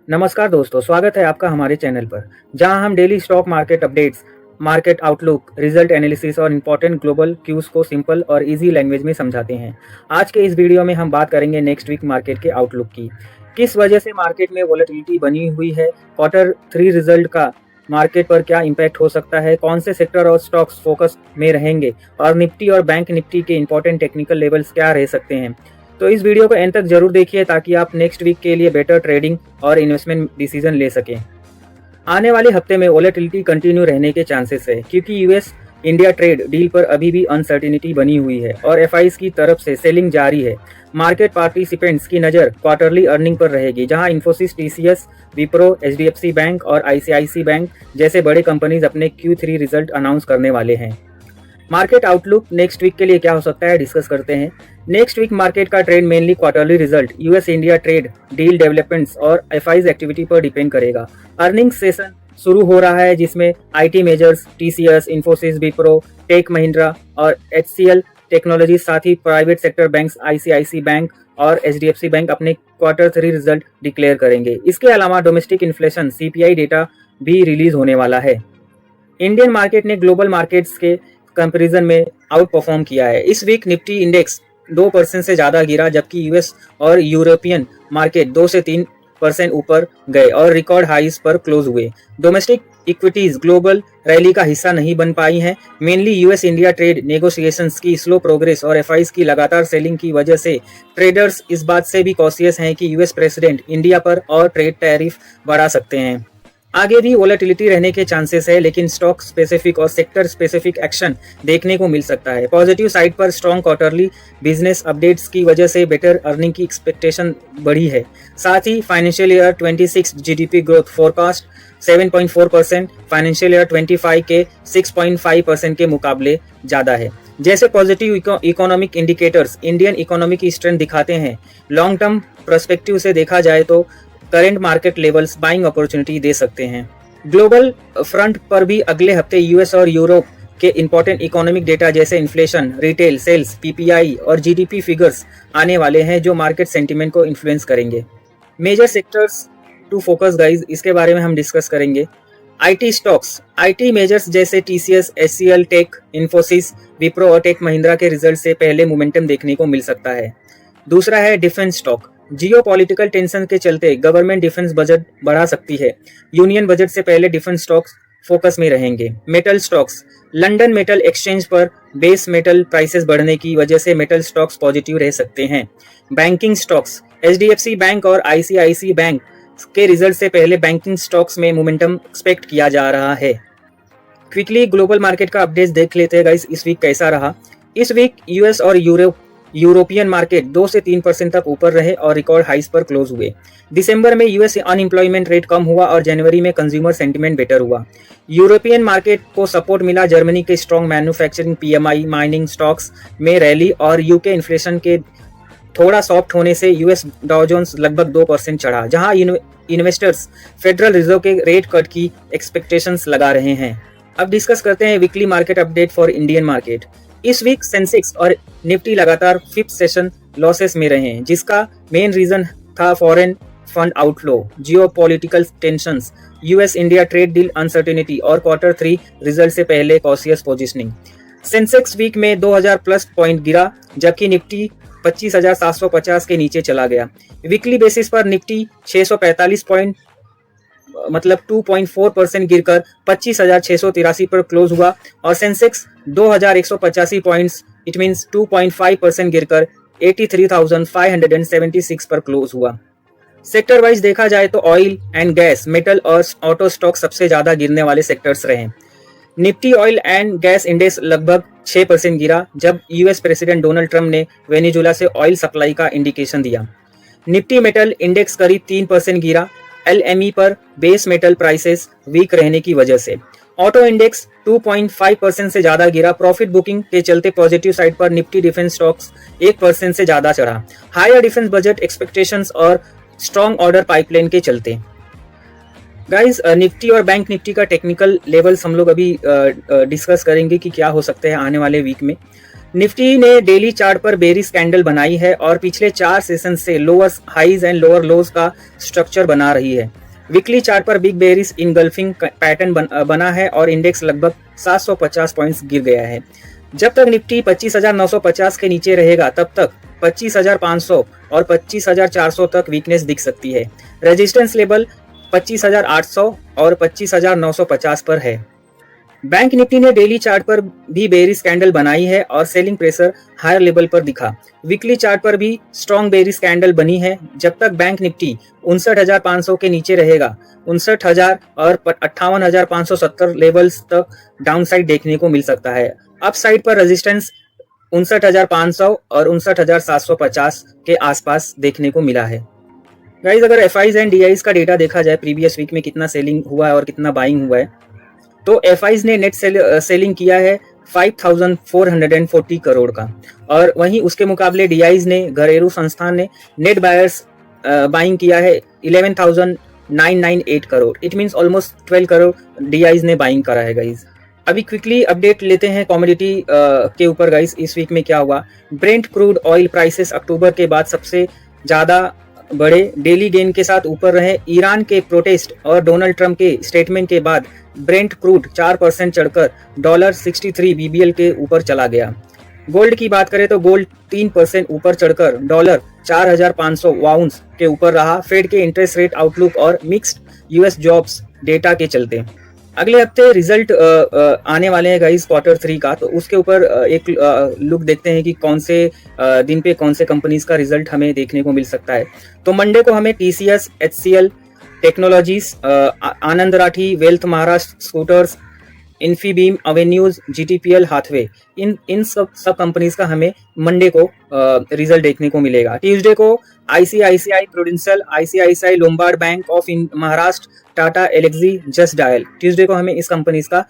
नमस्कार दोस्तों, स्वागत है आपका हमारे चैनल पर, जहां हम daily stock market updates, market outlook, result analysis और इंपॉर्टेंट ग्लोबल क्यूज को सिंपल और इजी लैंग्वेज में समझाते हैं। आज के इस वीडियो में हम बात करेंगे नेक्स्ट वीक मार्केट के आउटलुक की। किस वजह से मार्केट में वोलेटिलिटी बनी हुई है, Q3 रिजल्ट का मार्केट पर क्या इम्पैक्ट हो सकता है, कौन से सेक्टर और स्टॉक्स फोकस में रहेंगे और निफ्टी और बैंक निफ्टी के इंपॉर्टेंट टेक्निकल लेवल्स क्या रह सकते हैं। तो इस वीडियो को एंड तक जरूर देखिए ताकि आप नेक्स्ट वीक के लिए बेटर ट्रेडिंग और इन्वेस्टमेंट डिसीजन ले सकें। आने वाले हफ्ते में वोलेटिलिटी कंटिन्यू रहने के चांसेस है क्योंकि यूएस इंडिया ट्रेड डील पर अभी भी अनसर्टिनिटी बनी हुई है और एफआईज की तरफ से सेलिंग जारी है। मार्केट पार्टिसिपेंट्स की नज़र क्वार्टरली अर्निंग पर रहेगी, जहां Infosys, TCS, Wipro, HDFC bank और आईसीआईसी बैंक जैसे बड़े कंपनीज अपने Q3 रिजल्ट अनाउंस करने वाले हैं। मार्केट आउटलुक नेक्स्ट वीक के लिए क्या हो सकता है, डिस्कस करते हैं। नेक्स्ट वीक मार्केट का trend mainly quarterly result, US India trade deal developments और एफआईज एक्टिविटी पर डिपेंड करेगा। अर्निंग सेशन शुरू हो रहा है जिसमें IT majors, TCS, Infosys, Wipro, take Mahindra और एचसीएल टेक्नोलॉजी, साथ ही private sector banks ICICI bank और एचडीएफसी बैंक अपने Q3 रिजल्ट डिक्लेयर करेंगे। इसके अलावा डोमेस्टिक इन्फ्लेशन सीपीआई डेटा भी रिलीज होने वाला है। इंडियन मार्केट ने ग्लोबल मार्केट्स के कंपैरिजन में आउट परफॉर्म किया है। इस वीक निफ्टी इंडेक्स 2% से ज्यादा गिरा, जबकि यूएस और यूरोपियन मार्केट 2 से 3% ऊपर गए और रिकॉर्ड हाईज पर क्लोज हुए। डोमेस्टिक इक्विटीज ग्लोबल रैली का हिस्सा नहीं बन पाई हैं, mainly US India trade negotiations की स्लो प्रोग्रेस और एफआईज की लगातार सेलिंग की वजह से ट्रेडर्स इस बात से भी कॉशियस हैं कि यूएस प्रेसिडेंट इंडिया पर और ट्रेड टैरिफ बढ़ा सकते हैं। आगे भी वोलेटिलिटी रहने के चांसेस है, लेकिन स्टॉक स्पेसिफिक और सेक्टर स्पेसिफिक एक्शन देखने को मिल सकता है। पॉजिटिव साइड पर स्ट्रॉन्ग क्वार्टरली बिजनेस अपडेट्स की वजह से बेटर अर्निंग की एक्सपेक्टेशन बढ़ी है। साथ ही financial year 26 GDP growth forecast 7.4%, financial year 25 के 6.5% के मुकाबले ज्यादा है। जैसे positive economic indicators Indian economy की स्ट्रेंथ दिखाते हैं, लॉन्ग टर्म पर्सपेक्टिव से देखा जाए तो current market levels buying opportunity दे सकते हैं। ग्लोबल फ्रंट पर भी अगले हफ्ते यूएस और यूरोप के इंपॉर्टेंट इकोनॉमिक डेटा जैसे इन्फ्लेशन, रिटेल सेल्स, पीपीआई और जीडीपी फिगर्स आने वाले हैं, जो मार्केट सेंटीमेंट को इन्फ्लुएंस करेंगे। Major sectors to focus guys, इसके बारे में हम डिस्कस करेंगे। आईटी स्टॉक्स, आईटी मेजर्स जैसे TCS, HCL, tech, Infosys, Wipro और टेक महिंद्रा के रिजल्ट से पहले मोमेंटम देखने को मिल सकता है। दूसरा है डिफेंस स्टॉक। जियोपॉलिटिकल टेंशन के चलते गवर्नमेंट डिफेंस बजट बढ़ा सकती है। यूनियन बजट से पहले डिफेंस स्टॉक्स फोकस में रहेंगे। Metal stocks, London metal exchange पर बेस मेटल प्राइसेस बढ़ने की वजह से मेटल स्टॉक्स पॉजिटिव रह सकते हैं। बैंकिंग स्टॉक्स, एचडीएफसी बैंक और आईसीआईसी बैंक के रिजल्ट से पहले बैंकिंग स्टॉक्स में मोमेंटम एक्सपेक्ट किया जा रहा है। क्विकली ग्लोबल मार्केट का अपडेट देख लेते हैं गाइस, इस वीक कैसा रहा। इस वीक यूएस और यूरोपियन मार्केट 2 से 3% तक ऊपर रहे और रिकॉर्ड हाइस पर क्लोज हुए। दिसंबर में यूएस अनएम्प्लॉयमेंट रेट कम हुआ और जनवरी में कंज्यूमर सेंटीमेंट बेटर हुआ। यूरोपियन मार्केट को सपोर्ट मिला जर्मनी के strong manufacturing, PMI, mining stocks में रैली और यूके इन्फ्लेशन के थोड़ा सॉफ्ट होने से यूएस डाउ जोन्स लगभग 2% चढ़ा, जहां इन्वेस्टर्स फेडरल रिजर्व के रेट कट की एक्सपेक्टेशंस लगा रहे हैं। अब डिस्कस करते हैं weekly market update for Indian market. इस वीक सेंसेक्स और निफ्टी लगातार 5th सेशन लॉसेस में रहे हैं, जिसका मेन रीजन था foreign fund outflow, geopolitical tensions, US India trade deal uncertainty और Q3 रिजल्ट से पहले कॉशियस पोजीशनिंग। सेंसेक्स वीक में 2000 प्लस पॉइंट गिरा, जबकि निफ्टी 25,750 के नीचे चला गया। वीकली बेसिस पर निफ्टी 645 पॉइंट मतलब 2.4% गिरकर 25,683 पर क्लोज हुआ और सेंसेक्स 2,185 पॉइंट्स इट मींस 2.5% गिरकर 83,576 पर क्लोज हुआ। सेक्टर वाइज देखा जाए तो ऑयल एंड गैस, मेटल और ऑटो स्टॉक सबसे ज्यादा गिरने वाले सेक्टर्स रहे। Nifty oil and gas index लगभग 6% गिरा, जब यूएस प्रेसिडेंट डोनाल्ड ट्रंप ने वेनेजुएला से ऑयल सप्लाई का इंडिकेशन दिया। निफ्टी मेटल इंडेक्स करीब 3% गिरा, एलएमई पर बेस मेटल प्राइसेस वीक रहने की वजह से। ऑटो इंडेक्स 2.5% से ज्यादा गिरा, प्रॉफिट बुकिंग के चलते पॉजिटिव साइड पर निफ्टी डिफेंस स्टॉक्स 1% से ज्यादा चढ़ा, हायर डिफेंस बजट एक्सपेक्टेशंस और स्ट्रॉन्ग ऑर्डर पाइपलाइन के चलते। गाइस, निफ्टी और बैंक निफ्टी का टेक्निकल लेवल्स हम लोग अभी डिस्कस करेंगे कि क्या हो सकते हैं आने वाले वीक में। निफ्टी ने डेली चार्ट पर बेरिश कैंडल बनाई है और पिछले 4 सेशन से लोअर हाईज एंड लोअर लोज का स्ट्रक्चर बना रही है। वीकली चार्ट पर बिग बेरिश इनगल्फिंग पैटर्न बना है और इंडेक्स लगभग 750 पॉइंट्स गिर गया है। जब तक निफ्टी 25,950 के नीचे रहेगा तब तक 25,500 और 25,400 तक वीकनेस दिख सकती है। रेजिस्टेंस लेवल 25,800 और 25,950 पर है। बैंक निफ्टी ने डेली चार्ट पर भी बेरिश कैंडल बनाई है और सेलिंग प्रेशर हायर लेवल पर दिखा। वीकली चार्ट पर भी स्ट्रॉन्ग बेरिश कैंडल बनी है। जब तक बैंक निफ्टी 59,500 के नीचे रहेगा 59,000 और 58,570 लेवल्स तक डाउनसाइड देखने को मिल सकता है। अपसाइड पर रेजिस्टेंस 59,500 और 59,750 के आसपास देखने को मिला है। गाइस, अगर एफआईज एंड डीआईज का डेटा देखा जाए प्रीवियस वीक में कितना सेलिंग हुआ है और कितना बाइंग हुआ है, तो एफआईज ने नेट सेलिंग किया है 5,440 करोड़ का और वहीं उसके मुकाबले डीआईज ने घरेलू संस्थान ने नेट बायर्स बाइंग किया है 11,998 crore. It means almost 12 crore DIs ने बाइंग करा है गाइज। अभी क्विकली अपडेट लेते हैं कमोडिटी के ऊपर गाइज। इस वीक में क्या हुआ, ब्रेंट क्रूड ऑयल प्राइसेस अक्टूबर के बाद सबसे ज्यादा बड़े डेली गेन के साथ ऊपर रहे। ईरान के प्रोटेस्ट और डोनाल्ड ट्रंप के स्टेटमेंट के बाद ब्रेंट क्रूड 4% चढ़कर $63 BBL के ऊपर चला गया। गोल्ड की बात करें तो गोल्ड 3% ऊपर चढ़कर $4,500 वाउंस के ऊपर रहा। फेड के इंटरेस्ट रेट आउटलुक और मिक्स्ड यूएस जॉब्स डेटा के चलते। अगले हफ्ते रिजल्ट आने वाले हैं गाइस Q3 का, तो उसके ऊपर एक लुक देखते हैं कि कौन से दिन पे कौन से कंपनीज का रिजल्ट हमें देखने को मिल सकता है। तो मंडे को हमें TCS, HCL technologies, Anand Rathi, wealth Maharashtra scooters, Infibeam, avenues, GTPL, Hathway, इन सब कंपनीज का हमें मंडे को रिजल्ट देखने को मिलेगा। ट्यूसडे को ICICI Prudential, ICICI Lombard bank of Maharashtra, Tata Elxsi, just dial, Tuesday को हमें इस कंपनीज का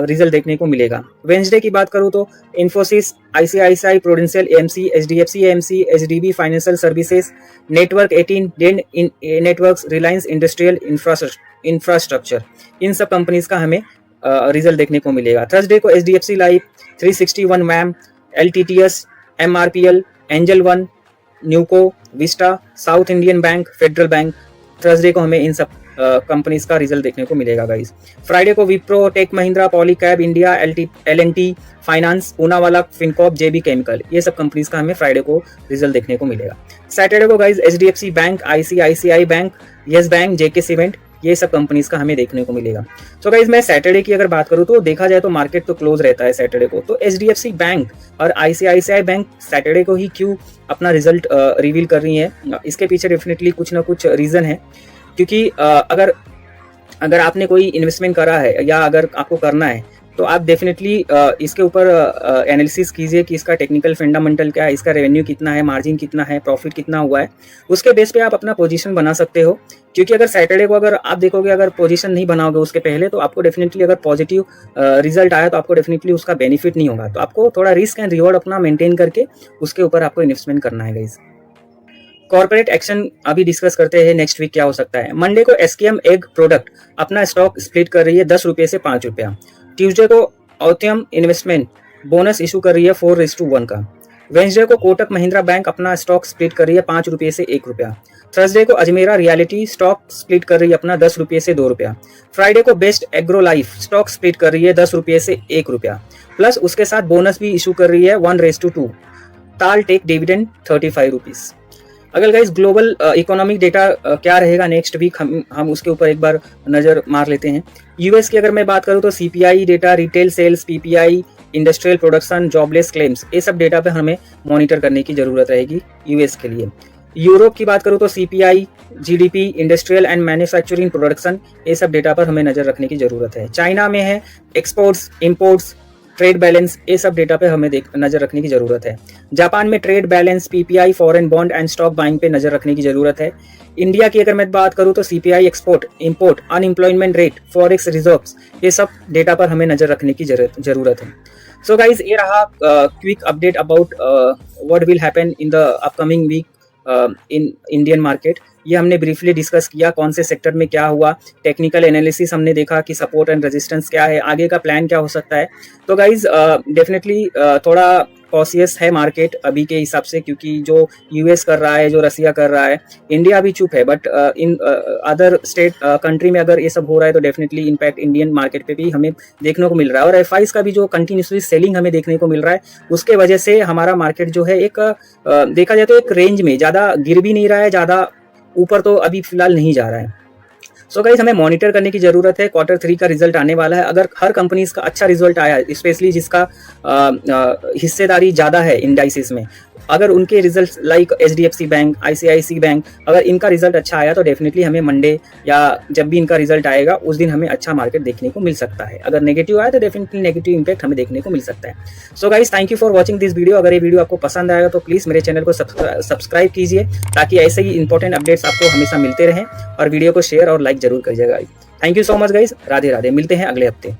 रिजल्ट देखने को मिलेगा। वेंसडे की बात करूं तो Infosys, ICICI prudential, AMC, HDFC AMC, HDB financial services, network 18, Den networks, Reliance industrial infrastructure, इन सब कंपनीज का हमें रिजल्ट देखने को मिलेगा। थर्सडे को HDFC लाइफ, 361 मैम, LTTS, MRPL, एंजल वन, न्यूको, विस्टा, South Indian bank, Federal bank, Thursday को हमें इन सब कंपनीज का रिजल्ट देखने को मिलेगा गाइस। फ्राइडे को Wipro, take Mahindra, Polycab India, LNT finance, Poonawalla Fincorp, JB chemical, ये सब कंपनीज का हमें फ्राइडे को रिजल्ट देखने को मिलेगा। सैटरडे को guys HDFC bank, ICICI bank, yes bank, JK cement, ये सब कंपनीज का हमें देखने को मिलेगा। तो गाइज मैं सैटरडे की अगर बात करूं तो देखा जाए तो मार्केट तो क्लोज रहता है सैटरडे को, तो HDFC बैंक और ICICI बैंक सैटरडे को ही क्यों अपना रिजल्ट रिवील कर रही है, इसके पीछे डेफिनेटली कुछ ना कुछ रीजन है। क्योंकि अगर आपने कोई इन्वेस्टमेंट करा है या अगर आपको करना है तो आप डेफिनेटली इसके ऊपर एनालिसिस कीजिए कि इसका टेक्निकल फंडामेंटल क्या है, इसका रेवेन्यू कितना है, मार्जिन कितना है, प्रॉफिट कितना हुआ है, उसके बेस पे आप अपना पोजीशन बना सकते हो। क्योंकि अगर सैटरडे को अगर आप देखोगे अगर पोजीशन नहीं बनाओगे उसके पहले तो आपको डेफिनेटली अगर पॉजिटिव रिजल्ट आया तो आपको डेफिनेटली उसका बेनिफिट नहीं होगा। तो आपको थोड़ा रिस्क एंड रिवॉर्ड अपना मेंटेन करके उसके ऊपर आपको इन्वेस्टमेंट करना है गाइज। कॉर्पोरेट एक्शन अभी डिस्कस करते हैं नेक्स्ट वीक क्या हो सकता है। मंडे को SKM एग प्रोडक्ट अपना स्टॉक स्प्लिट कर रही है 10 रुपये से 5 रुपया। ट्यूसडे को औत्यम इन्वेस्टमेंट बोनस इशू कर रही है 4:1 का। वेंसडे को कोटक महिंद्रा बैंक अपना स्टॉक स्प्लिट कर रही है 5 रुपये से 1 रुपया। थर्सडे को अजमेरा रियलिटी स्टॉक स्प्लिट कर रही है अपना 10 रुपये से 2 रुपया। फ्राइडे को best agro life stock split कर रही है 10 रुपये से 1 रुपया, प्लस उसके साथ बोनस भी इशू कर रही है 1:2। ताल टेक डिविडेंड 35 रुपीज। अगर गाइस ग्लोबल इकोनॉमिक डेटा क्या रहेगा नेक्स्ट वीक हम उसके ऊपर एक बार नजर मार लेते हैं। यूएस की अगर मैं बात करूं तो CPI data, retail sales, PPI, industrial production, jobless claims, ये सब डेटा पे हमें मॉनिटर करने की जरूरत रहेगी यूएस के लिए। यूरोप की बात करूं तो CPI, GDP, industrial and manufacturing production, ये सब डेटा पर हमें नजर रखने की जरूरत है। चाइना में है एक्सपोर्ट्स, इंपोर्ट्स, ट्रेड बैलेंस, ये सब डेटा पे हमें नजर रखने की जरूरत है। जापान में trade balance, PPI, foreign bond and stock buying पे नजर रखने की जरूरत है। इंडिया की अगर मैं बात करूं तो CPI, export, import, unemployment rate, forex reserves, ये सब डेटा पर हमें नजर रखने की जरूरत है। सो गाइज ये रहा quick update about what will happen in the upcoming week in Indian market. ये हमने ब्रीफली डिस्कस किया कौन से सेक्टर में क्या हुआ, टेक्निकल एनालिसिस हमने देखा कि सपोर्ट एंड रेजिस्टेंस क्या है, आगे का प्लान क्या हो सकता है। तो गाइज डेफिनेटली थोड़ा कॉशियस है मार्केट अभी के हिसाब से, क्योंकि जो यूएस कर रहा है, जो रसिया कर रहा है, इंडिया भी चुप है, but in other state country में अगर ये सब हो रहा है तो डेफिनेटली इम्पैक्ट इंडियन मार्केट पे भी हमें देखने को मिल रहा है। और एफआईज का भी जो कंटिन्यूसली सेलिंग हमें देखने को मिल रहा है, उसके वजह से हमारा मार्केट जो है एक देखा जाए तो एक रेंज में, ज़्यादा गिर भी नहीं रहा है, ज़्यादा ऊपर तो अभी फिलहाल नहीं जा रहा है। सो गाइस, हमें मॉनिटर करने की जरूरत है। Q3 का रिजल्ट आने वाला है। अगर हर कंपनीज का अच्छा रिजल्ट आया, स्पेशली जिसका हिस्सेदारी ज़्यादा है इंडाइसिस में, अगर उनके result like HDFC bank, ICICI bank, अगर इनका रिजल्ट अच्छा आया तो डेफिनेटली हमें मंडे या जब भी इनका रिजल्ट आएगा उस दिन हमें अच्छा मार्केट देखने को मिल सकता है। अगर नेगेटिव आया तो डेफिनेटली नेगेटिव इंपैक्ट हमें देखने को मिल सकता है। So guys, thank you for watching this video. अगर ये वीडियो आपको पसंद आएगा तो प्लीज़ मेरे चैनल को सब्सक्राइब कीजिए, ताकि ऐसे ही इंपॉर्टेंट अपडेट्स आपको हमेशा मिलते रहें, और वीडियो को शेयर और लाइक जरूर करिएगा। Thank you so much guys. Radhe Radhe. मिलते हैं अगले हफ्ते।